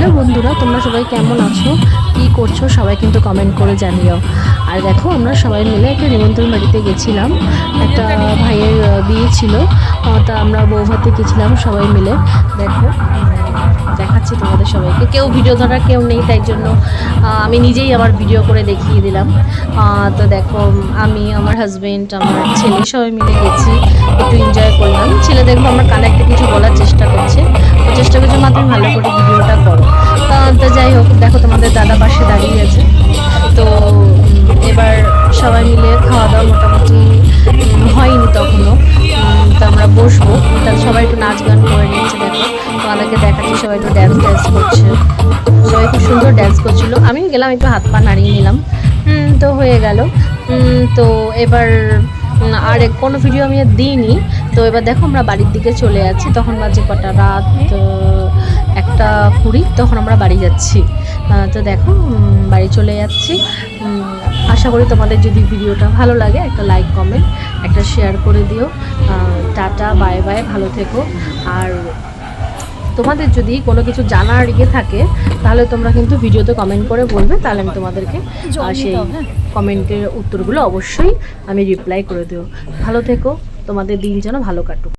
Hello বন্ধুরা, তোমরা সবাই কেমন আছো, কি করছো সবাই কিন্তু কমেন্ট করে জানিও। আর দেখো আমরা সবাই মিলে একটা নিমন্ত্রণ বাড়িতে গেছিলাম, একটা ভাইয়ের বিয়ে ছিল, তা আমরা বৌভাতে গেছিলাম সবাই মিলে। দেখো দেখাচ্ছি তোমাদের সবাইকে, কেউ ভিডিও ধরার কেউ নেই, তাই জন্য আমি নিজেই আমার ভিডিও করে দেখিয়ে দিলাম। তো দেখো আমি, আমার হাজব্যান্ড, আমার ছেলে সবাই মিলে গেছি, একটু এনজয় করলাম। ছেলে দেখবো আমার কানে একটা কিছু বলার চেষ্টা করছে, ও চেষ্টা করছে মা তুমি ভালো করে ভিডিওটা করো। তো যাই হোক, দেখো তোমাদের দাদা পাশে দাঁড়িয়ে আছে। তো এবার সবাই মিলে খাওয়া দাওয়া মোটামুটি হয়নি তখনও, তো আমরা বসবো, তা সবাই একটু নাচ গান করে নিচ্ছে। দেখো তোমাদেরকে দেখাচ্ছি, সবাই একটু ড্যান্স করছে, সবাই খুব সুন্দর ড্যান্স করছিলো। আমিও গেলাম, একটু হাত পা নাড়িয়ে নিলাম, তো হয়ে গেল। তো এবার আর কোনো ভিডিও আমি আর দিইনি। তো এবার দেখো আমরা বাড়ির দিকে চলে যাচ্ছি, তখন বাজে কটা, রাত 1:20, তখন আমরা বাড়ি যাচ্ছি। তো দেখো বাড়ি চলে যাচ্ছি। আশা করি তোমাদের যদি ভিডিওটা ভালো লাগে একটা লাইক কমেন্ট একটা শেয়ার করে দিও। টাটা, বাই বাই, ভালো থেকো। আর তোমাদের যদি কোনো কিছু জানার থাকে তাহলে তোমরা কিন্তু ভিডিওতে কমেন্ট করে বলবে, তাহলে আমি তোমাদেরকে সেই কমেন্টের উত্তরগুলো অবশ্যই আমি রিপ্লাই করে দেবো। ভালো থেকো, তোমাদের দিন যেন ভালো কাটুক।